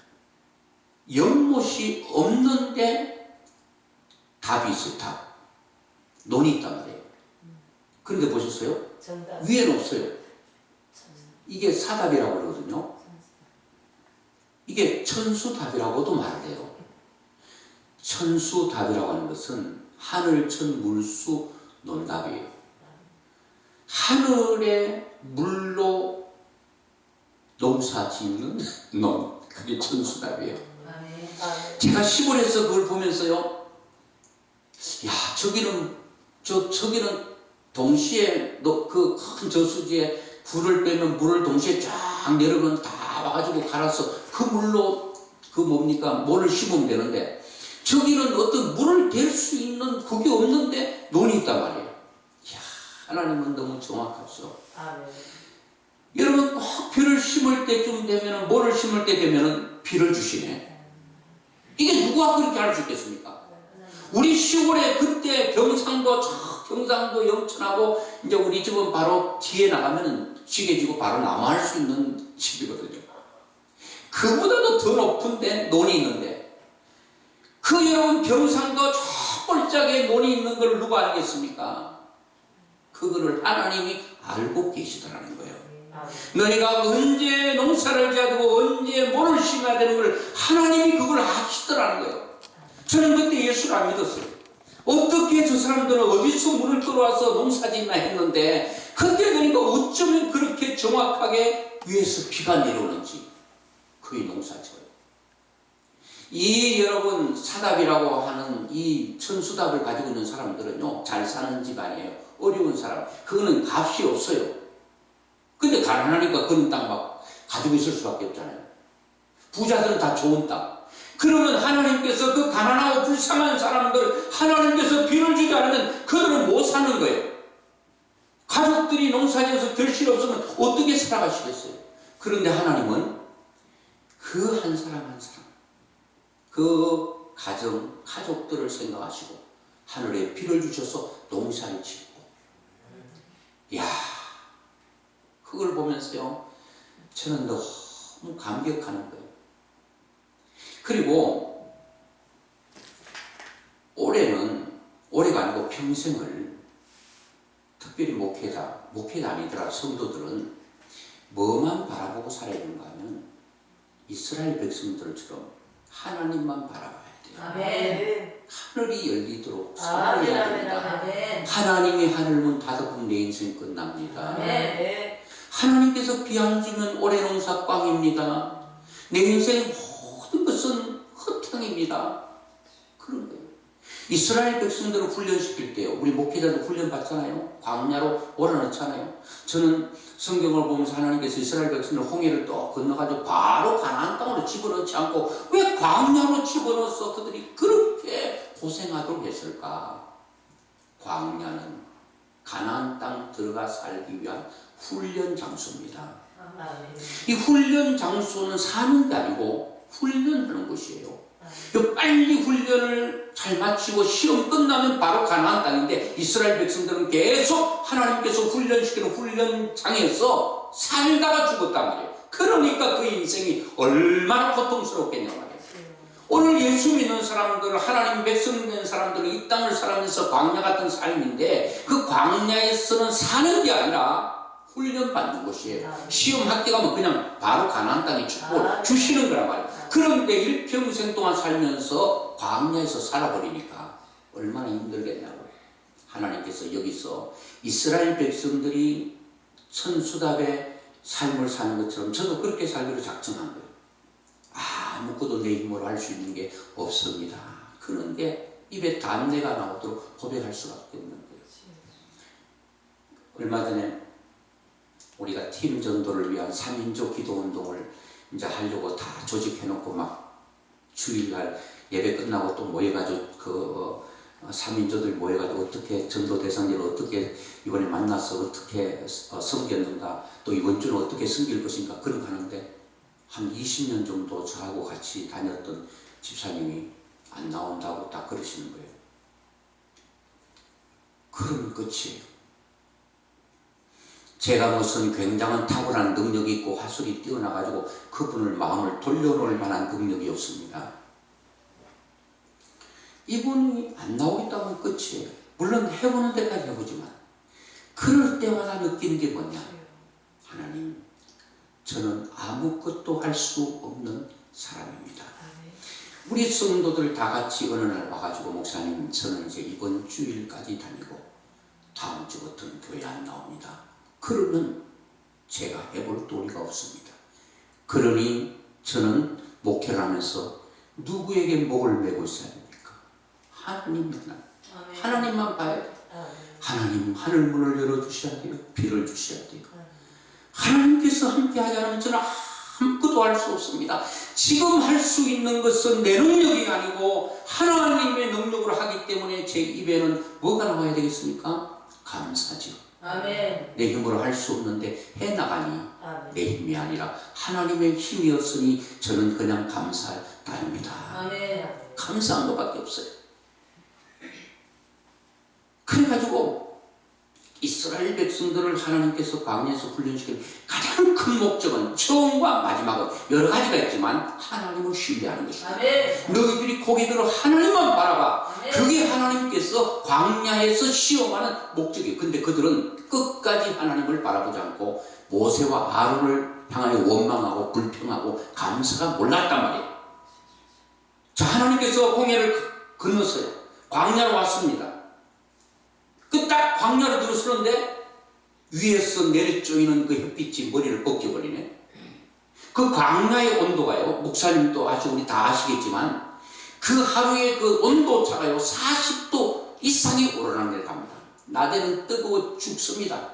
연못이 없는데 답이 있어요. 답. 논이 있단 말이에요. 그런데 보셨어요? 정답. 위에는 없어요. 이게 사답이라고 그러거든요. 이게 천수답이라고도 말을 해요. 천수답이라고 하는 것은 하늘, 천, 물수, 논답이에요. 하늘의 물로 농사 짓는 논, 그게 천수답이에요. 아멘. 제가 시골에서 그걸 보면서요, 야, 저기는 동시에 그 큰 저수지에 불을 빼면 물을 동시에 쫙 내려면 다 와가지고 갈아서 그 물로 뭐를 심으면 되는데, 저기는 어떤 물을 댈 수 있는 그게 없는데 논이 있단 말이에요. 이야, 하나님은 너무 정확하죠. 아멘. 여러분 꼭 비를 심을 때쯤 되면은, 뭐를 심을 때 되면은 비를 주시네. 이게 누가 그렇게 할 수 있겠습니까? 우리 시골에 그때 경상도 영천하고 이제 우리 집은 바로 뒤에 나가면은 지게지고 바로 남아할 수 있는 집이거든요. 그보다도 더 높은 데 논이 있는데, 여러분 경상도 저 꼴짝에 논이 있는 걸 누가 알겠습니까? 그거를 하나님이 알고 계시더라는 거예요. 너희가 언제 농사를 지어두고 언제 뭐를 심어야 되는 걸 하나님이 그걸 아시더라는 거예요. 저는 그때 예수를 안 믿었어요. 어떻게 저 사람들은 어디서 물을 끌어와서 농사짓나 했는데, 그때 되니까 어쩌면 그렇게 정확하게 위에서 비가 내려오는지 거의 농사져요. 이 여러분 사답이라고 하는 이 천수답을 가지고 있는 사람들은요, 잘 사는 집안이에요. 어려운 사람, 그거는 값이 없어요. 근데 가난하니까 그런 땅 막 가지고 있을 수밖에 없잖아요. 부자들은 다 좋은 땅. 그러면 하나님께서 그 가난하고 불쌍한 사람들, 하나님께서 비를 주지 않으면 그들은 못 사는 거예요. 가족들이 농사지어서 결실 없으면 어떻게 살아가시겠어요? 그런데 하나님은 그 한 사람 한 사람, 그 가족들을 생각하시고 하늘에 비를 주셔서 농사를 짓고, 이야, 그걸 보면서요, 저는 너무 감격하는 거예요. 그리고 올해가 아니고 평생을, 특별히 목회자 아니더라 성도들은 뭐만 바라보고 살아야 되는가 하면 이스라엘 백성들처럼 하나님만 바라봐야 돼요. 아멘. 하늘이 열리도록 아멘. 기도해야 아멘. 됩니다. 아멘. 하나님이 하늘문 닫아보면 내 인생 끝납니다. 아멘. 하나님께서 비 안 주면 올해 농사 꽝입니다. 내 인생 모든 것은 헛탕입니다. 그런 거예요. 이스라엘 백성들을 훈련시킬 때요, 우리 목회자도 훈련 받잖아요. 광야로 몰아넣잖아요. 저는 성경을 보면서 하나님께서 이스라엘 백성들 홍해를 또 건너가지고 바로 가나안 땅으로 집어넣지 않고 왜 광야로 집어넣어서 그들이 그렇게 고생하도록 했을까? 광야는 가나안 땅 들어가 살기 위한 훈련 장소입니다. 아멘. 이 훈련 장소는 사는 게 아니고 훈련하는 곳이에요. 빨리 훈련을 잘 마치고 시험 끝나면 바로 가나안 땅인데, 이스라엘 백성들은 계속 하나님께서 훈련시키는 훈련장에서 살다가 죽었단 말이에요. 그러니까 그 인생이 얼마나 고통스럽겠냐 말이에요. 오늘 예수 믿는 사람들, 하나님 백성 된 사람들은 이 땅을 살아면서 광야 같은 삶인데, 그 광야에서는 사는 게 아니라 훈련 받는 곳이에요. 아멘. 시험 학교 가면 그냥 바로 가나안 땅에 축복을 아멘. 주시는 거란 말이에요. 아멘. 그런데 일평생 동안 살면서 광야에서 살아버리니까 얼마나 힘들겠냐고. 하나님께서 여기서 이스라엘 백성들이 천수답의 삶을 사는 것처럼 저도 그렇게 살기로 작정한 거예요. 아무것도 내 힘으로 할 수 있는 게 없습니다. 그런데 입에 담내가 나오도록 고백할 수밖에 없는 거예요. 얼마 전에 우리가 팀 전도를 위한 3인조 기도 운동을 이제 하려고 다 조직해놓고 막 주일날 예배 끝나고 또 모여가지고 그 3인조들 모여가지고 어떻게 전도 대상자를 어떻게 이번에 만나서 어떻게 섬겼는가, 또 이번 주는 어떻게 섬길 것인가, 그런 거 하는데 한 20년 정도 저하고 같이 다녔던 집사님이 안 나온다고 딱 그러시는 거예요. 그러면 끝이에요. 제가 무슨 굉장한 탁월한 능력이 있고 화술이 뛰어나가지고 그분을 마음을 돌려놓을 만한 능력이 없습니다. 이분이 안 나오겠다면 끝이에요. 물론 해보는 데까지 해보지만 그럴 때마다 느끼는 게 뭐냐, 하나님, 저는 아무것도 할 수 없는 사람입니다. 우리 성도들 다 같이 어느 날 와가지고, 목사님, 저는 이제 이번 주일까지 다니고 다음 주부터는 교회 안 나옵니다. 그러면 제가 해볼 도리가 없습니다. 그러니 저는 목회를 하면서 누구에게 목을 메고 있어야 됩니까? 하나님만. 하나님만 봐야 돼요. 하나님 하늘 문을 열어주셔야 돼요. 비를 주셔야 돼요. 하나님께서 함께 하지 않으면 저는 아무것도 할 수 없습니다. 지금 할 수 있는 것은 내 능력이 아니고 하나님의 능력으로 하기 때문에 제 입에는 뭐가 나와야 되겠습니까? 감사죠. 아멘. 내 힘으로 할 수 없는데 해나가니 아멘. 내 힘이 아니라 하나님의 힘이었으니 저는 그냥 감사할 따릅니다. 아멘. 감사한 것밖에 없어요. 그래가지고 이스라엘 백성들을 하나님께서 광야에서 훈련시키는 가장 큰 목적은, 처음과 마지막은 여러 가지가 있지만 하나님을 신뢰하는 것입니다. 아멘. 너희들이 고개 들어 하나님만 바라봐. 아멘. 그게 하나님께서 광야에서 시험하는 목적이에요. 근데 그들은 끝까지 하나님을 바라보지 않고 모세와 아론을 향하여 원망하고 불평하고 감사가 몰랐단 말이에요. 자, 하나님께서 홍해를 건넜어요. 광야로 왔습니다. 그 딱 광야로 들어서는데 위에서 내려쪼이는 그 햇빛이 머리를 벗겨버리네. 그 광야의 온도가요, 목사님도 우리 다 아시겠지만 그 하루의 그 온도 차가요 40도 이상이 오르락내리락 합니다. 낮에는 뜨거워 죽습니다.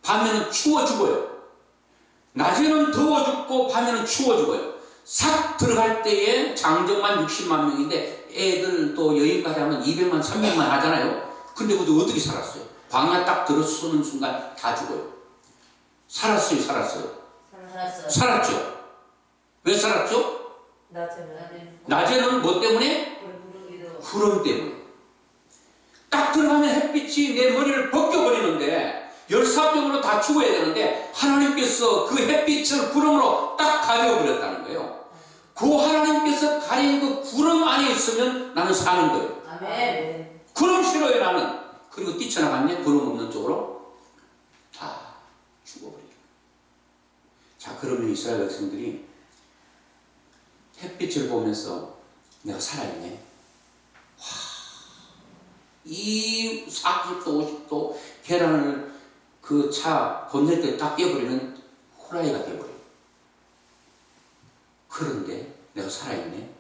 밤에는 추워 죽어요. 낮에는 더워 죽고 밤에는 추워 죽어요. 싹 들어갈 때에 장정만 60만 명인데 애들 또 여기까지 하면 200만 300만 하잖아요. 근데 그들 어떻게 살았어요? 광야 딱 들어서는 순간 다 죽어요. 살았어요? 살았어요. 살았죠. 왜 살았죠? 낮에는 뭐 때문에? 구름 때문에. 딱 들어가면 햇빛이 내 머리를 벗겨버리는데 열사병으로 다 죽어야 되는데 하나님께서 그 햇빛을 구름으로 딱 가려버렸다는 거예요. 그 하나님께서 가린 그 구름 안에 있으면 나는 사는 거예요. 아멘. 구름 싫어요 나는. 그리고 뛰쳐나갔네. 구름 없는 쪽으로 다 죽어버리죠. 자, 그러면 이스라엘 백성들이 햇빛을 보면서 내가 살아있네. 와, 이 40도 50도 계란을 그 차 본넷에 딱 깨버리는 후라이가 돼버려요. 그런데 내가 살아있네.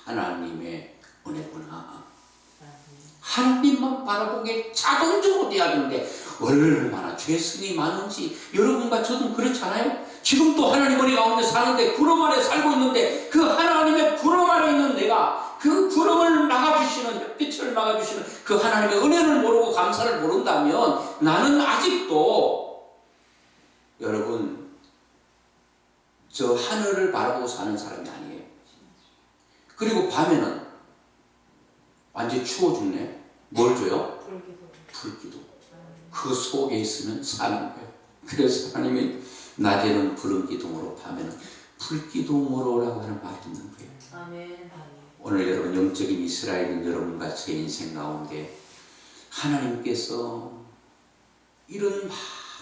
하나님의 은혜구나. 하나님만 바라보게 자동적으로 돼야 되는데 얼마나 죄성이 많은지 여러분과 저도 그렇잖아요. 지금도 하나님 은혜 가운데 사는데 구름 아래 살고 있는데 그 하나님의 구름 아래 있는 내가 그 구름을 막아주시는, 햇빛을 막아주시는 그 하나님의 은혜를 모르고 감사를 모른다면 나는 아직도, 여러분, 저 하늘을 바라보고 사는 사람이 아니에요. 그리고 밤에는 완전히 추워 죽네. 뭘 줘요? 불기둥. 그 속에 있으면 사는 거예요. 그래서 하나님이 낮에는 불기둥으로 밤에는 불기둥으로라고 하는 말이 있는 거예요. 아멘. 오늘 여러분, 영적인 이스라엘은 여러분과 제 인생 가운데 하나님께서 이런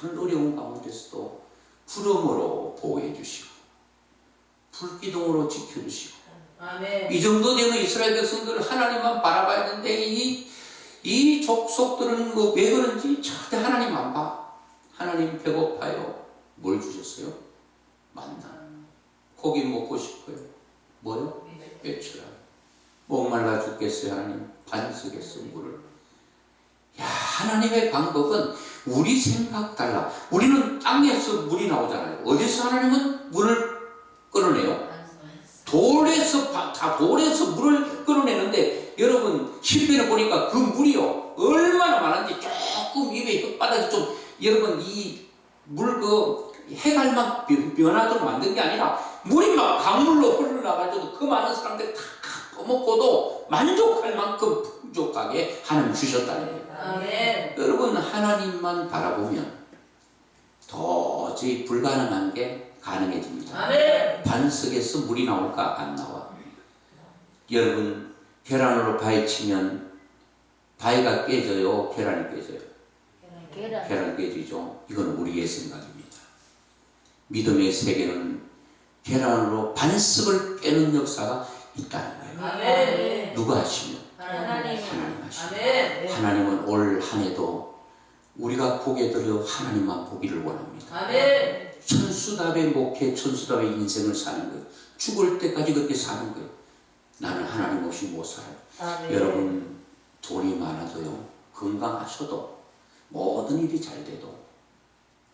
많은 어려운 가운데서도 구름으로 보호해 주시고 불기둥으로 지켜주시고 아멘. 이 정도 되면 이스라엘 백성들은 하나님만 바라봐야 되는데 이 족속들은 왜 그런지 절대 하나님 안 봐. 하나님 배고파요. 뭘 주셨어요? 만나. 고기 먹고 싶어요. 뭐요? 배추라. 목말라 죽겠어요. 하나님 반석에서 물을. 야, 하나님의 방법은 우리 생각 달라. 우리는 땅에서 물이 나오잖아요. 어디서 하나님은 물을 끌어내요? 돌에서 물을 끌어내는데 여러분 실패를 보니까 그 물이요 얼마나 많은지 조금 입에 혓바닥이 좀 여러분 이 물 해갈만 변하도록 만든 게 아니라 물이 막 강물로 흘러나가지고 그 많은 사람들이 다 떠먹고도 만족할 만큼 풍족하게 하나님 주셨다는 거예요. 아멘. 여러분 하나님만 바라보면 도저히 불가능한 게 가능해집니다. 아멘. 반석에서 물이 나올까 안 나와. 여러분 계란으로 바위 치면 바위가 깨져요, 계란이 깨져요? 계란이 깨지죠. 이건 우리의 생각입니다. 믿음의 세계는 계란으로 반석을 깨는 역사가 있다는 거예요. 아멘. 누가 하시면? 하나님. 하나님 하시면. 아멘. 하나님은 올 한 해도 우리가 고개 들여 하나님만 보기를 원합니다. 아멘. 천수답의 목회, 천수답의 인생을 사는 거예요. 죽을 때까지 그렇게 사는 거예요. 나는 하나님 없이 못 살아요. 아멘. 여러분 돈이 많아도요, 건강하셔도 모든 일이 잘 돼도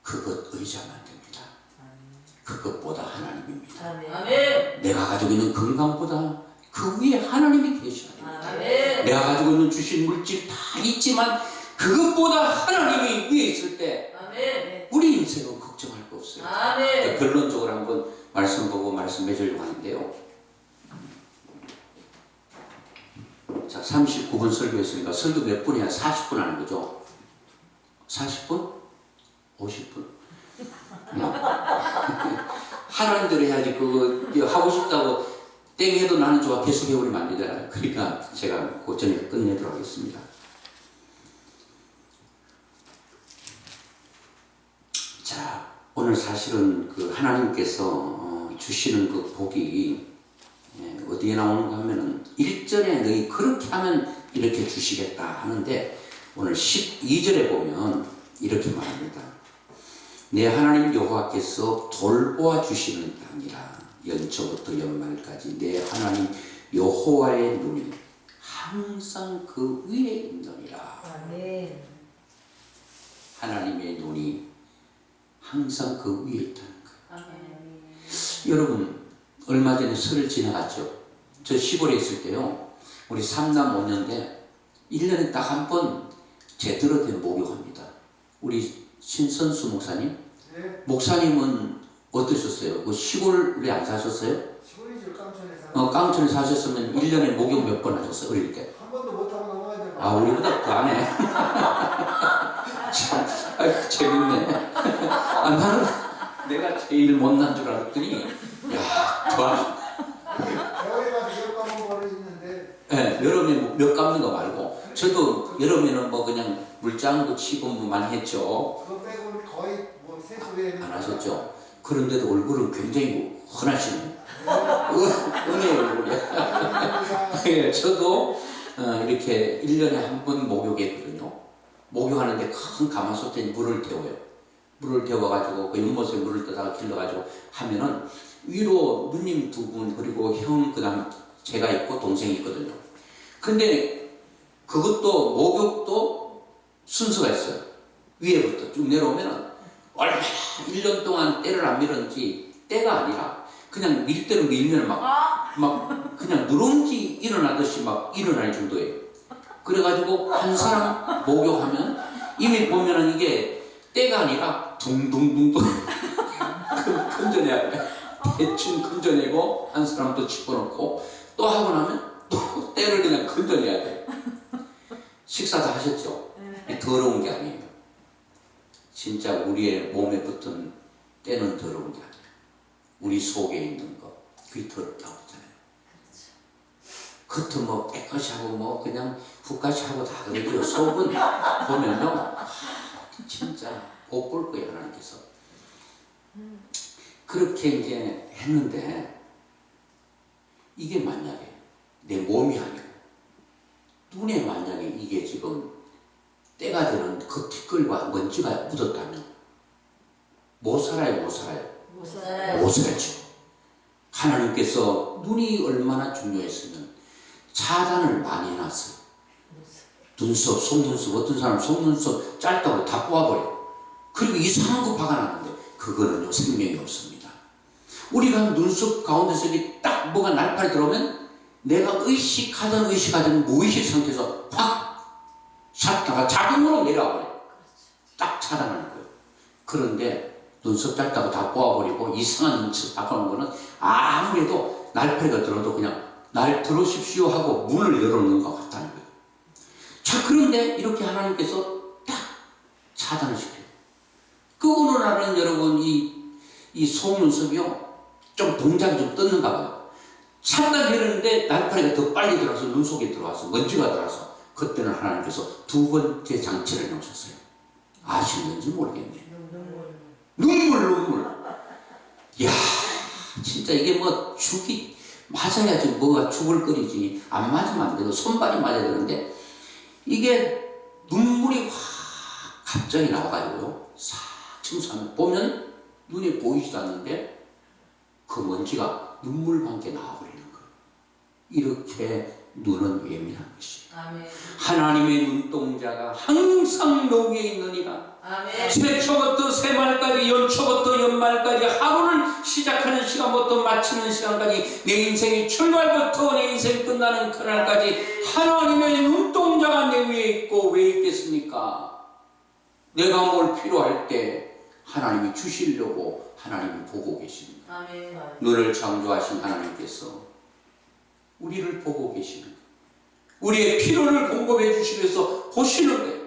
그것 의지하면 안 됩니다. 그것보다 하나님입니다. 아멘. 내가 가지고 있는 건강보다 그 위에 하나님이 계셔야 됩니다. 아멘. 내가 가지고 있는 주신 물질 다 있지만 그것보다 하나님이 위에 있을 때 아멘. 우리 인생은 걱정할 거 없어요. 아멘. 결론적으로 한번 말씀 보고 말씀 맺으려고 하는데요. 자, 39분 설교했으니까 설교 몇 분이야? 40분 하는 거죠? 40분? 50분? 하라는 대로 해야지. 그거 하고 싶다고 땡 해도 나는 좋아 계속 해버리면 안 되잖아요. 그러니까 제가 그 전에 끝내도록 하겠습니다. 자, 오늘 사실은 그 하나님께서 주시는 그 복이 어디에 나오는가 하면은 일전에 너희 그렇게 하면 이렇게 주시겠다 하는데 오늘 12절에 보면 이렇게 말합니다. 내 하나님 여호와께서 돌보아 주시는 땅이라 연초부터 연말까지 내 하나님 여호와의 눈이 항상 그 위에 있느니라. 아멘. 하나님의 눈이 항상 그 위에 있다는 거예요. 아멘. 여러분 얼마 전에 설을 지나갔죠. 저 시골에 있을 때요, 우리 삼남 5년대 1년에 딱 한 번 제대로 된 목욕합니다. 우리 신선수 목사님, 네. 목사님은 어떠셨어요? 그 시골에 안 사셨어요? 시골이죠. 깜천에 사는. 깡촌에 사셨으면 1년에 목욕 몇 번 하셨어요? 어릴 때? 한 번도 못하고 넘어가야 아, 우리보다 더 안 해. 참, 아이고, 재밌네. 아, 나는 내가 제일 못난 줄 알았더니, 야, 더 겨울에 가서 몇 가면 버릇있는데. 네, 여름에 몇 감는 거 말고, 저도 여름에는 뭐 그냥 물장구 치고 뭐만 했죠. 그거 빼고는 거의 뭐 세수에 안 하셨죠? 그런데도 얼굴은 굉장히 흔하시네요. 은혜의 얼굴이야. 예, 저도 이렇게 1년에 한 번 목욕했거든요. 목욕하는데 큰 가마솥에 물을 데워요. 물을 데워가지고 그 연못에 물을 떠다가 길러가지고 하면은 위로 누님 2분 그리고 형 그다음 제가 있고 동생이 있거든요. 근데 그것도 목욕도 순서가 있어요. 위에부터 쭉 내려오면은 얼마나 1년 동안 때를 안 밀었는지 때가 아니라 그냥 밀대로 밀면 막 그냥 누룽지 일어나듯이 막 일어날 정도예요. 그래가지고 한 사람 목욕하면 이미 보면은 이게 때가 아니라 둥둥둥둥 건져내야 돼. 대충 건져내고 한 사람 또 집어넣고 또 하고 나면 또 때를 그냥 건져내야 돼. 식사 다 하셨죠? 더러운 게 아니에요. 진짜 우리의 몸에 붙은 때는 더러운 게 아니에요. 우리 속에 있는 거 그게 더럽다고 하잖아요. 겉은 뭐 깨끗이 하고 뭐 그냥 훅까지 하고 다 그러고요. 속은 보면요, 진짜 못 볼 거예요, 하나님께서. 그렇게 이제 했는데, 이게 만약에 내 몸이 아니고, 눈에 만약에 이게 지금 때가 되는 그 티끌과 먼지가 묻었다면, 못 살아요, 못 살아요? 못 살아요. 못 살죠. 하나님께서 눈이 얼마나 중요했으면 차단을 많이 해놨어요. 눈썹, 속눈썹, 어떤 사람 속눈썹 짧다고 다 뽑아버려. 그리고 이상한 거 박아놨는데 그거는요 생명이 없습니다. 우리가 눈썹 가운데서 이렇게 딱 뭐가 날파리 들어오면 내가 의식하든 의식하든 무의식 상태에서 확 샷다가 자동으로 내려와버려. 딱 차단하는 거예요. 그런데 눈썹 짧다고 다 뽑아버리고 이상한 눈썹 바꿔놓은 거는 아무래도 날파리가 들어도 그냥 날 들어오십시오 하고 문을 열어놓는 것 같다는 거예요. 자, 그런데 이렇게 하나님께서 딱 차단을 시켜요. 그 어느 날은 여러분 이 속눈썹이요 좀 동작이 좀 떴는가 봐요. 잠깐 내렸는데 날파리가 더 빨리 들어와서 눈 속에 들어와서 먼지가 들어와서 그때는 하나님께서 두 번째 장치를 놓으셨어요. 아시는지 모르겠네요. 눈물. 이야, 진짜 이게 뭐 죽이 맞아야지 뭐가 죽을 거리지. 안 맞으면 안 되고 손발이 맞아야 되는데 이게 눈물이 확 갑자기 나와가지고요. 싹 청소하면 보면 눈에 보이지도 않는데 그 먼지가 눈물과 함께 나와버리는 거예요. 이렇게 눈은 예민한 것이에요. 아멘. 하나님의 눈동자가 항상 너 위에 있느니라. 아멘. 새초부터 새말까지 연초부터 연말까지 하루를 시작하는 시간부터 마치는 시간까지 내 인생의 출발부터 내 인생이 끝나는 그날까지 하나님의 눈동자가 내 위에 있고 왜 있겠습니까? 내가 뭘 필요할 때 하나님이 주시려고 하나님이 보고 계십니다. 아멘. 너를 창조하신 하나님께서 우리를 보고 계시는 거예요. 우리의 필요를 공급해 주시기 위해서 보시는 거예요.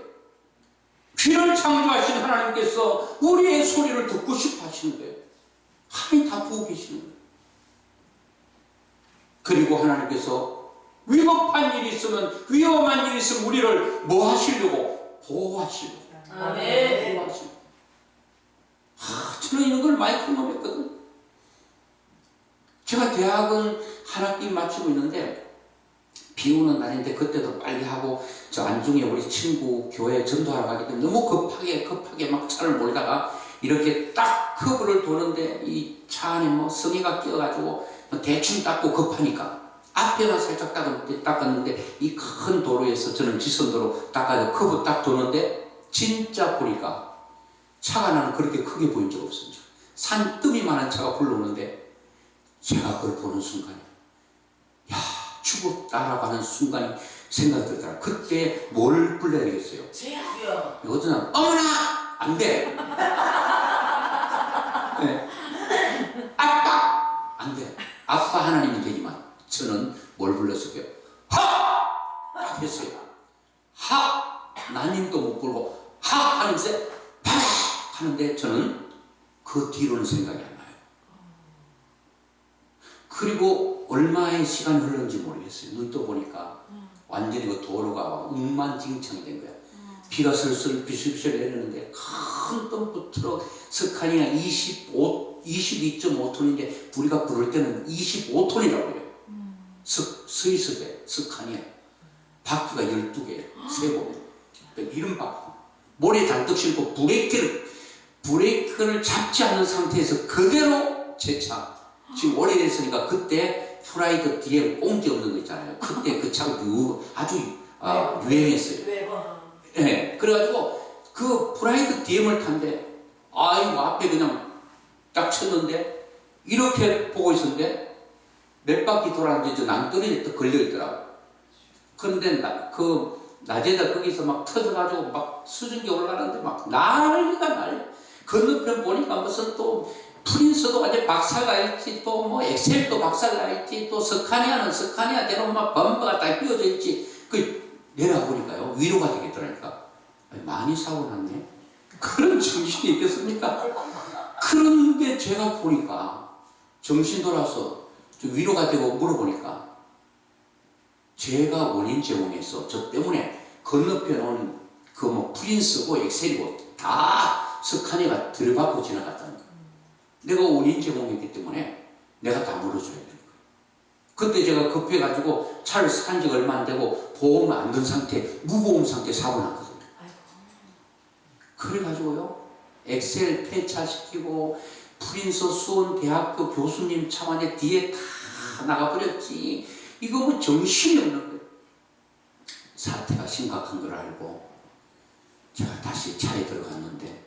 귀를 창조하신 하나님께서 우리의 소리를 듣고 싶어 하시는 거예요. 하나님 다 보고 계시는 거예요. 그리고 하나님께서 위급한 일이 있으면 위험한 일이 있으면 우리를 뭐 하시려고? 보호하시려고. 아멘. 보호하시려고. 저는 이런 걸 많이 경험했거든. 제가 대학은 한 학기 마치고 있는데 비 오는 날인데 그때도 빨리 하고 저 안중에 우리 친구 교회 전도하러 가기 때문에 너무 급하게 막 차를 몰다가 이렇게 딱 커브를 도는데 이 차 안에 뭐 성의가 끼어가지고 대충 닦고 급하니까 앞에만 살짝 닦았는데 이 큰 도로에서 저는 지선도로 닦아서 커브 딱 도는데 진짜 보니까 차가 나는 그렇게 크게 보인 적 없습니다. 산더미만한 차가 불러오는데 제가 그걸 보는 순간에 야 죽었다라고 하는 순간이 생각이 들더라. 그때 뭘 불러야 되겠어요? 주여. 어떤 사람 어머나! 안 돼! 네. 아빠! 안 돼. 아빠 하나님은 되지만 저는 뭘 불렀을게요? 하! 딱 했어요. 하! 나님도 못 부르고 하! 하는데 파! 하는데 저는 그 뒤로는 생각이 안 나요. 그리고 얼마의 시간이 흘렀는지 모르겠어요. 눈 떠보니까 완전히 그 도로가 웅만진창이 된 거야. 비가 슬슬 비실비실 내리는데 큰 덤프 트럭 스카니아 22.5톤인데 우리가 부를 때는 25톤이라고 해요. 스위스제 스카니아 바퀴가 12개, 3개 이런 바퀴 모래 잔뜩 싣고 브레이크를 잡지 않는 상태에서 그대로 제 차 지금 오래됐으니까 그때 프라이드 뒤에 꽁지 없는 거 있잖아요. 그때 그 차가 아주 유행했어요. 네, 그래가지고 그 프라이드 DM을 탄데 아이고 앞에 그냥 딱 쳤는데 이렇게 보고 있었는데 몇 바퀴 돌았는데 저 낭떠러지에 또 걸려있더라고. 그런데 그 낮에다 거기서 막 터져가지고 막 수증기 올라가는데 막 난리가 건너편 보니까 무슨 또 프린스도 아주 박사가 있지, 또 뭐 엑셀도 박사가 있지, 또 스카니아는 스카니아대로 막 범퍼가 다 끼워져 있지. 그 내려보니까요 위로가 되겠더라니까. 많이 사고 났네. 그런 정신이 있겠습니까? 그런데 제가 보니까 정신 돌아서 위로가 되고 물어보니까 제가 원인 제공해서 저 때문에 건너편 온 그 뭐 프린스고 엑셀이고 다 스카니가 들이받고 지나갔다는 거예요. 내가 원인 제공했기 때문에 내가 다 물어줘야 되는 거예요. 그때 제가 급해가지고 차를 산 지가 얼마 안 되고 보험 안 든 상태, 무보험 상태 사고 났거든요. 그래가지고요, 엑셀 폐차시키고 프린스 수원 대학교 교수님 차관에 뒤에 다 나가버렸지. 이거 뭐 정신이 없는 거예요. 사태가 심각한 걸 알고 제가 다시 차에 들어갔는데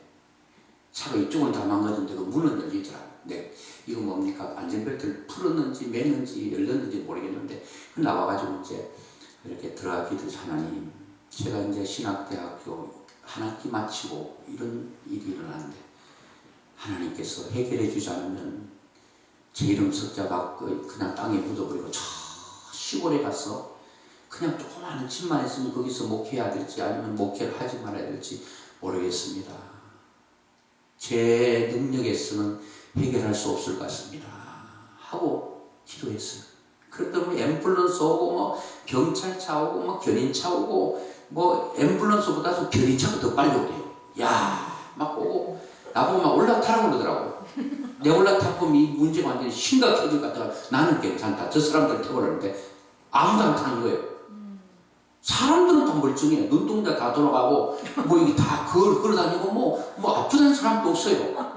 차가 이쪽은 다 망가졌는데 그 문은 열리더라고요. 네, 이거 뭡니까? 안전벨트를 풀었는지 맸는지 열렸는지 모르겠는데 나와가지고 이제 이렇게 들어가기도 하나님, 제가 이제 신학대학교 한 학기 마치고 이런 일이 일어났는데 하나님께서 해결해 주지 않으면 제 이름 석자가 그냥 땅에 묻어버리고 저 시골에 가서 그냥 조그마한 집만 있으면 거기서 목회해야 될지 아니면 목회를 하지 말아야 될지 모르겠습니다. 제 능력에서는 해결할 수 없을 것 같습니다 하고 기도했어요. 그랬더니 뭐 앰뷸런스 오고 뭐 경찰차 오고 뭐 견인차 오고 뭐 앰뷸런스보다도 견인차가 더 빨리 오대요. 야, 막 오고 나보고 막 올라타라고 그러더라고요. 내 올라타면 이 문제가 완전히 심각해질 것 같다가 나는 괜찮다. 저 사람들 태우라는데 아무도 안 타는 거예요. 사람들은 다 멀쩡해. 눈동자 다 돌아가고 뭐 이게 다 걸어다니고 뭐 아프다는 사람도 없어요.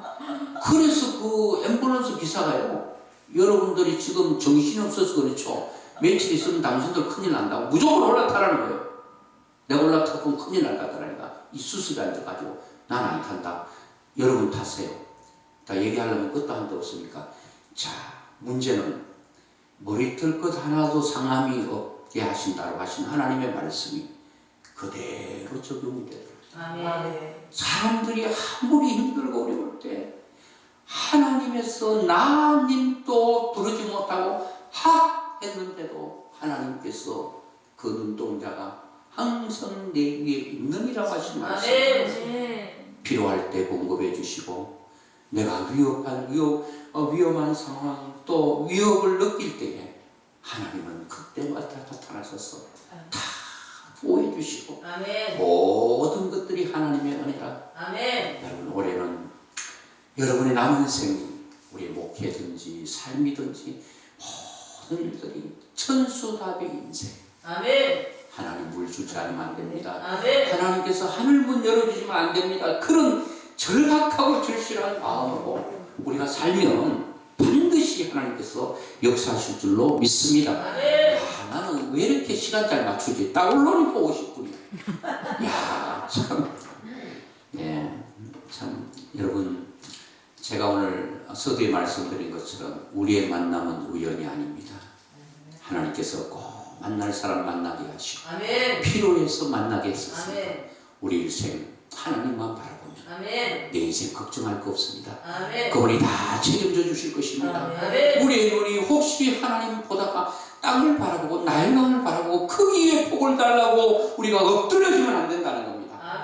그래서 그 앰뷸런스 기사가요, 여러분들이 지금 정신이 없어서 그렇죠. 며칠 있으면 당신들 큰일 난다고 무조건 올라타라는 거예요. 내가 올라타면 큰일 날 것 같다니까. 이 수습이 안 돼가지고 난 안 탄다. 여러분 타세요. 다 얘기하려면 끝도 한도 없으니까. 자, 문제는 머리털 것 하나도 상함이 없게 하신다고 하신 하나님의 말씀이 그대로 적용이 되더라고요. 아멘. 사람들이 아무리 힘들고 어려울 때 하나님에서 나님도 부르지 못하고 하 했는데도 하나님께서 그 눈동자가 항상 내 위에 있느니라고 하신 말씀. 필요할 때 공급해 주시고 내가 위험한 상황 또 위협을 느낄 때에 하나님은 그때마다 나타나셔서 다 보호해 주시고 모든 것들이 하나님의 은혜라. 여러분, 올해는 여러분의 남은 생, 우리 목회든지 삶이든지 모든 일들이 천수답의 인생. 하나님 물 주지 않으면 안 됩니다. 하나님께서 하늘 문 열어주시면 안 됩니다. 그런 절박하고 절실한 마음으로 우리가 살면 반드시 하나님께서 역사하실 줄로 믿습니다. 야, 나는 왜 이렇게 시간 잘 맞추지? 딱 언론이 보고 싶군요. 야, 참. 예, 참, 여러분, 제가 오늘 서두에 말씀드린 것처럼 우리의 만남은 우연이 아닙니다. 하나님께서 꼭 만날 사람 만나게 하시고 필요해서 만나게 했었습니다. 우리 일생 하나님만 바라보면 내 인생 걱정할 거 없습니다. 그분이 다 책임져 주실 것입니다. 우리의 눈이 혹시 하나님 보다가 땅을 바라보고 나의 마음을 바라보고 그 위에 복을 달라고 우리가 엎드려지면 안 된다는 겁니다.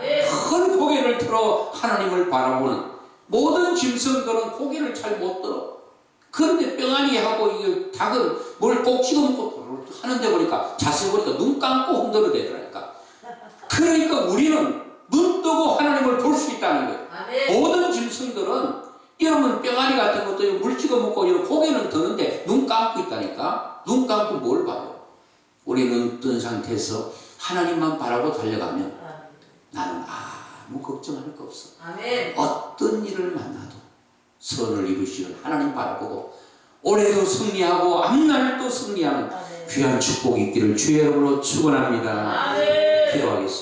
큰 고개를 들어 하나님을 바라보는 모든 짐승들은 고개를 잘 못 들어. 그런데 뿅아리 하고 이 닭은 뭘 꼭 찍어 먹고 하는데 보니까 자세히 보니까 눈 감고 흔들어대더라니까. 그러니까 우리는 눈 뜨고 하나님을 볼 수 있다는 거예요. 모든 짐승들은 여러분 뿅아리 같은 것도 물 찍어 먹고 고개는 드는데 눈 감고 있다니까. 눈 감고 뭘 봐요? 우리 눈 뜬 상태에서 하나님만 바라고 달려가면 나는 아무 걱정할 거 없어. 어떤 일을 만나도 선을 이루시는 하나님 바라보고 올해도 승리하고 앞날도 승리하는 귀한 축복이 있기를 주의 이름으로 축원합니다. 기도하겠습니다.